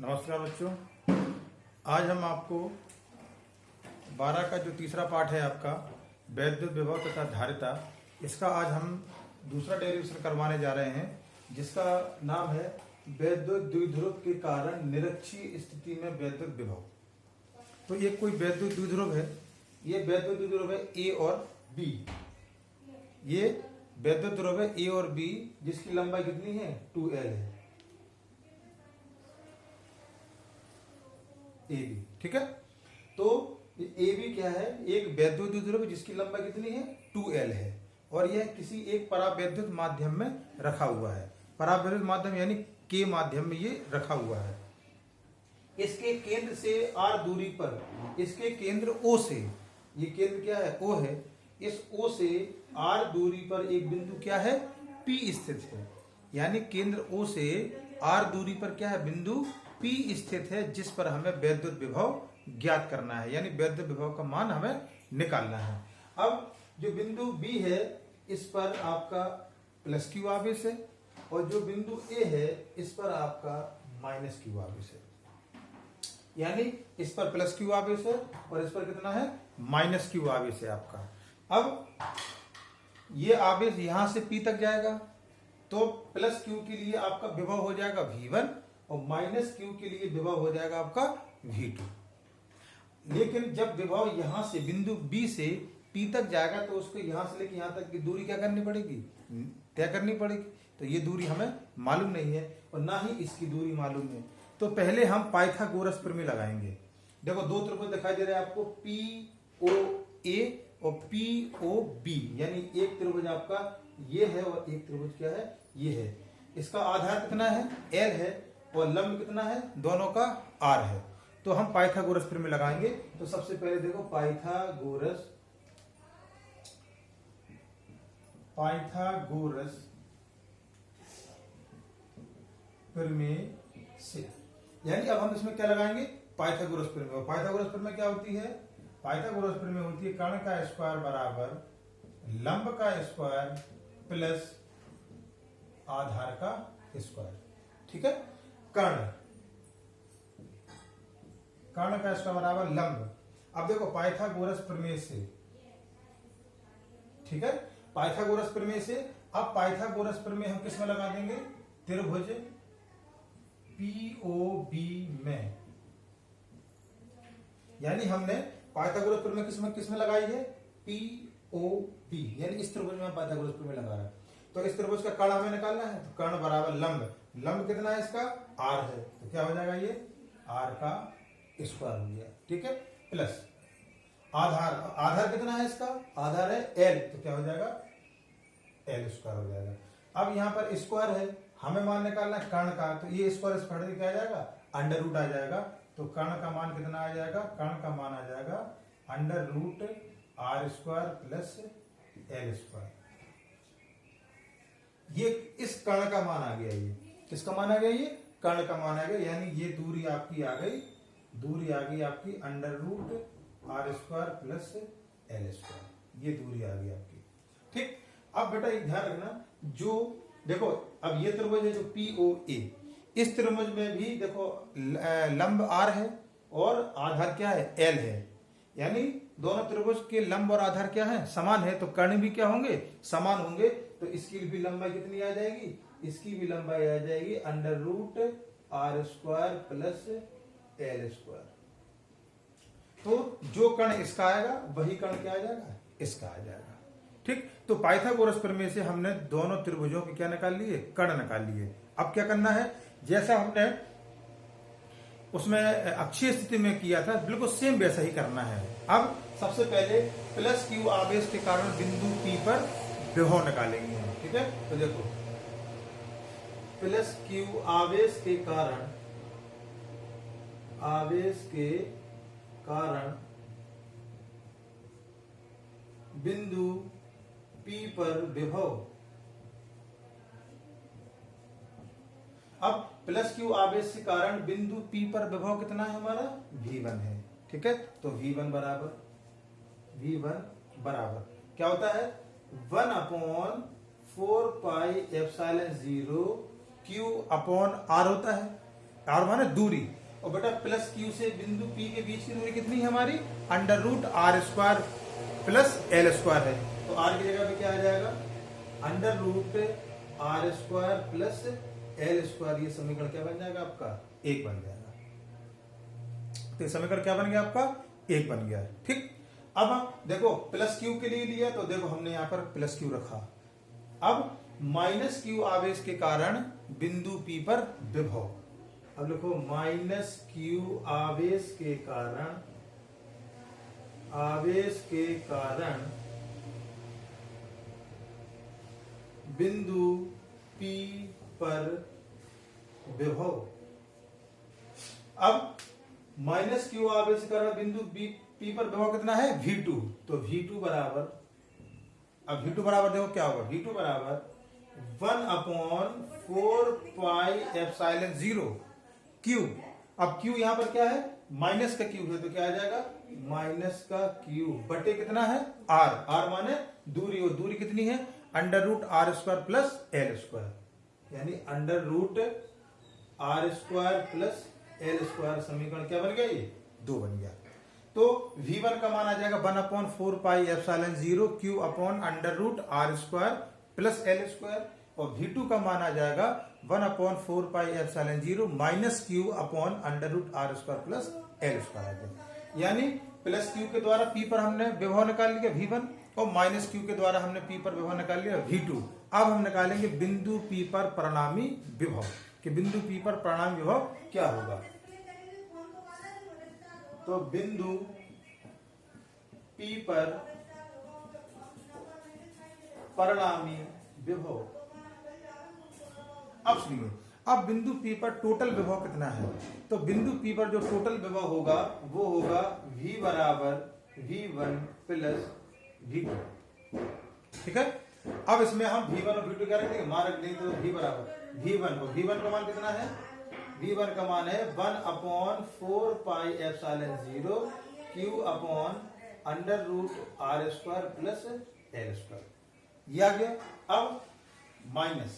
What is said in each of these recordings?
नमस्कार बच्चों। आज हम आपको 12 का जो तीसरा पाठ है आपका वैद्युत विभव तथा धारिता, इसका आज हम दूसरा डेरिवेशन करवाने जा रहे हैं, जिसका नाम है वैद्युत द्विध्रुव के कारण निरक्षीय स्थिति में वैद्युत विभव। तो ये कोई वैद्युत द्विध्रुव है, ये वैद्युत द्विध्रुव है ए और बी। ये वैद्युत ध्रुव है ए और बी, जिसकी लंबाई कितनी है 2L है, ए बी। ठीक है, तो ए बी क्या है, एक वैद्युत द्विध्रुव जिसकी लंबाई कितनी है 2L है, और यह किसी एक परावैद्युत माध्यम में रखा हुआ है। परावैद्युत माध्यम यानी के माध्यम में ये रखा हुआ है। इसके केंद्र से r दूरी पर, इसके केंद्र O से, ये केंद्र क्या है O है, इस O से r दूरी पर एक बिंदु क्या है P स्थित है। यानी केंद्र O से r दूरी पर क्या है, बिंदु P स्थित है, जिस पर हमें वैद्युत विभव ज्ञात करना है, यानी वैद्युत विभव का मान हमें निकालना है। अब जो बिंदु B है, इस पर आपका प्लस Q आवेश है, और जो बिंदु A है, इस पर आपका माइनस Q आवेश है। यानी इस पर प्लस Q आवेश है और इस पर कितना है माइनस Q आवेश है आपका। अब ये आवेश यहां से P तक जाएगा, तो प्लस Q के लिए आपका विभव हो जाएगा V1 और माइनस Q के लिए विभव हो जाएगा आपका V2। लेकिन जब विभव यहां से बिंदु B से P तक जाएगा, तो उसको यहां से लेकर यहां तक की दूरी क्या करनी पड़ेगी, तय करनी पड़ेगी। तो ये दूरी हमें मालूम नहीं है और ना ही इसकी दूरी मालूम है। तो पहले हम पाइथागोरस प्रमेय लगाएंगे। देखो दो त्रिभुज दिखाई दे रहे हैं आपको, POA और POB, यानी एक त्रिभुज आपका ये है और एक त्रिभुज क्या है ये है। इसका आधार कितना है L है और लंब कितना है, दोनों का R है। तो हम पाइथागोरस प्रमेय लगाएंगे। तो सबसे पहले देखो पाइथागोरस प्रमेय से, यानी अब हम इसमें क्या लगाएंगे, पाइथागोरस प्रमेय। पाइथागोरस प्रमेय क्या होती है, पाइथागोरस प्रमेय होती है कर्ण का स्क्वायर बराबर लंब का स्क्वायर प्लस आधार का स्क्वायर। ठीक है, कर्ण का स्क्वायर बराबर लंब। अब देखो पाइथागोरस प्रमेय से, ठीक है, पाइथागोरस प्रमेय से। अब पाइथागोरस प्रमेय हम किस में लगा देंगे, त्रिभुज POB में। यानी हमने पाइथागोरस प्रमेय किस में लगाई है, POB, यानी इस त्रिभुज में हम पाइथागोरस प्रमेय लगा रहे हैं। तो इस त्रिभुज का कर्ण हमें निकालना है, तो कर्ण बराबर लंब, लंब कितना है इसका R है, तो क्या हो जाएगा ये R का स्क्वायर हो गया। ठीक है, प्लस आधार कितना है इसका, आधार है L, तो क्या हो जाएगा L स्क्वायर हो जाएगा। अब यहाँ पर स्क्वायर है, हमें मान निकालना है कर्ण का, तो ये स्क्वायर स्क्वायर क्या आ जाएगा, अंडर रूट आ जाएगा। तो कर्ण का मान कितना आ जाएगा, कर्ण का मान आ जाएगा under root R square plus L square. ये इस कर्ण का मान आ गया, ये किसका मान आ गया, ये कर्ण का मान आ गया। यानी ये दूरी आपकी आ गई, दूरी आ गई आपकी under root R square plus L square, ये दूरी आ गई आपकी। ठीक, अब बेटा एक ध्यान रखना, जो देखो अब ये त्रिभुज है जो POA, इस त्रिभुज में भी देखो लंब R है और आधार क्या है L है। यानी दोनों त्रिभुज के लंब और आधार क्या है, समान है, तो कर्ण भी क्या होंगे, समान होंगे। तो इसकी भी लंबाई कितनी आ जाएगी, इसकी भी लंबाई आ जाएगी under root R square plus L square. तो जो कर्ण इसका आएगा वही कर्ण क्या आ जाएगा, इसका आ जाएगा। ठीक, तो पाइथागोरस प्रमेय से हमने दोनों त्रिभुजों के क्या निकाल लिए, कर्ण निकाल लिए। अब क्या करना है, जैसा हमने उसमें अक्षीय स्थिति में किया था, बिल्कुल सेम वैसा ही करना है। अब सबसे पहले प्लस Q आवेश के कारण बिंदु P पर विभव निकालेंगे हम। ठीक है, तो देखो प्लस Q आवेश के कारण बिंदु P पर विभव। अब प्लस Q आवेश के कारण बिंदु P पर विभव कितना है हमारा, V1 है। ठीक है, तो V1 बराबर क्या होता है, 1/4 pi epsilon 0 Q upon R होता है। आर माने दूरी, और बेटा प्लस क्यू से बिंदु पी के बीच की दूरी कितनी है हमारी, under root R square plus L square है। तो आर की जगह पे क्या आ जाएगा, under root R square plus L square. ये समीकरण क्या बन जाएगा आपका, 1 बन जाएगा। तो ये समीकरण क्या बन गया आपका, 1 बन गया। ठीक, अब देखो प्लस क्यू के लिए लिया तो देखो हमने यहां पर प्लस क्यू रखा। अब माइनस क्यू आवेश के कारण बिंदु पी पर विभव, अब लिखो माइनस क्यू आवेश के कारण बिंदु पी पर विभव। अब माइनस क्यू आवेश के कारण बिंदु पी पर विभव कितना है, V2। तो V2 बराबर, अब V2 बराबर देखो क्या होगा, V2 बराबर 1/4 पाई एप्सिलॉन 0 Q। अब Q यहां पर क्या है, माइनस का Q है, तो क्या आ जाएगा, माइनस का Q बटे कितना है, R। R माने दूरी, और दूरी कितनी है, under root R square plus L square, यानी under root R square plus L square. समीकरण क्या बन गया, ये 2 बन गया। तो V1 का मान आ जाएगा 1/4 pi epsilon 0 Q upon under root R square plus L square, और V2 का मान आ जाएगा 1/4 pi epsilon 0 minus Q upon under root R square plus L square. यानी प्लस Q के द्वारा P पर हमने विभव निकाल लिया V1, और माइनस Q के द्वारा हमने P पर विभव निकाल लिया V2। अब हम निकालेंगे बिंदु P पर परिणामी विभव, कि बिंदु P पर परिणामी विभव क्या होगा। तो बिंदु P पर परिणामी विभव, अब सुनिए, अब बिंदु P पर टोटल विभव कितना है। तो बिंदु P पर जो टोटल विभव होगा वो होगा V बराबर V1 प्लस V2। ठीक है, अब इसमें हम V1 और V2 क्या रख देंगे, मान रख देंगे। तो V बराबर V1, और V1 का मान कितना है, V1 का मान है 1/4 pi epsilon 0 Q upon under root R square plus L square. ये आ गया। अब माइनस,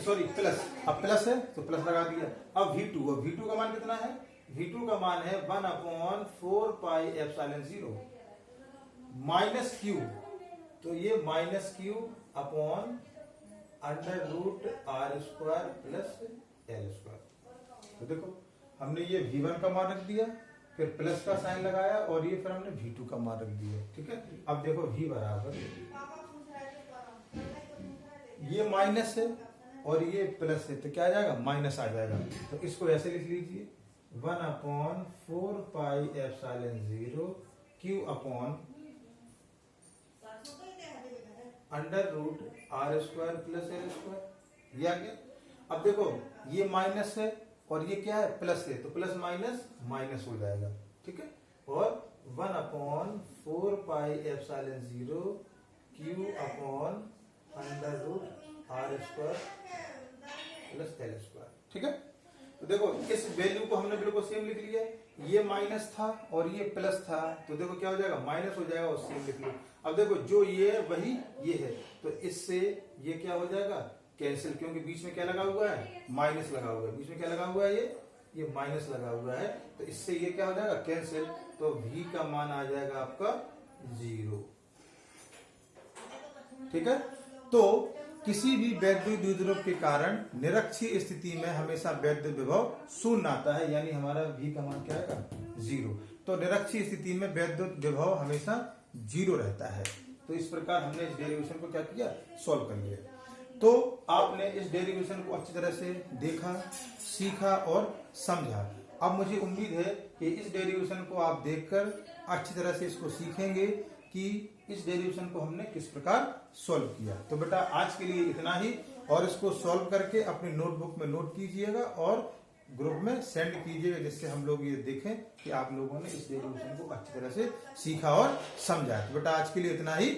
सॉरी प्लस, अब प्लस है तो प्लस लगा दिया। अब V2, और V2 का मान कितना है, V2 का मान है 1/4 पाई एप्सिलॉन 0 माइनस Q, तो ये minus Q upon under root R square plus L square. तो देखो हमने ये V1 का मान रख दिया, फिर प्लस का साइन लगाया, और ये फिर हमने V2 का मान रख दिया। ठीक है, अब देखो V बराबर, ये माइनस है और ये प्लस है, तो क्या आ जाएगा, माइनस आ जाएगा। तो इसको ऐसे लिख लीजिए 1/4 pi epsilon 0 Q upon under root R square plus L square. ये आ गया। अब देखो ये माइनस है और ये क्या है, प्लस है, तो प्लस माइनस माइनस हो जाएगा। ठीक है, और 1/4 pi epsilon 0 Q upon under root R square plus L square. ठीक है, तो देखो इस वैल्यू को हमने बिल्कुल सेम लिख लिया। ये माइनस था और ये प्लस था, तो देखो क्या हो जाएगा, माइनस हो जाएगा और सेम लिख लो। अब देखो जो ये है वही ये है, तो इससे ये क्या हो जाएगा, कैंसिल, क्योंकि बीच में क्या लगा हुआ है, माइनस लगा हुआ है। बीच में क्या लगा हुआ है, ये माइनस लगा हुआ है, तो इससे ये क्या हो जाएगा, कैंसिल। तो V का मान आ जाएगा आपका 0। ठीक है, तो किसी भी वैद्युत द्विध्रुव के कारण निरक्षीय स्थिति में हमेशा वैद्युत विभव शून्य आता है, यानी हमारा V का मान क्या आएगा, 0। तो निरक्षीय स्थिति में वैद्युत विभव हमेशा 0 रहता है। तो इस प्रकार हमने इस डेरिवेशन को क्या किया, सॉल्व कर लिया। तो आपने इस डेरिवेशन को अच्छी तरह से देखा, सीखा और समझा। अब मुझे उम्मीद है कि इस डेरिवेशन को आप देखकर अच्छी तरह से इसको सीखेंगे कि इस डेरिवेशन को हमने किस प्रकार सॉल्व किया। तो बेटा आज के लिए इतना ही, और इसको सॉल्व करके अपनी नोटबुक में नोट कीजिएगा और ग्रुप में सेंड कीजिएगा, जिससे हम लोग ये देखें कि आप लोगों ने इस डेरिवेशन को अच्छी तरह से सीखा और समझा। तो बेटा आज के लिए इतना ही।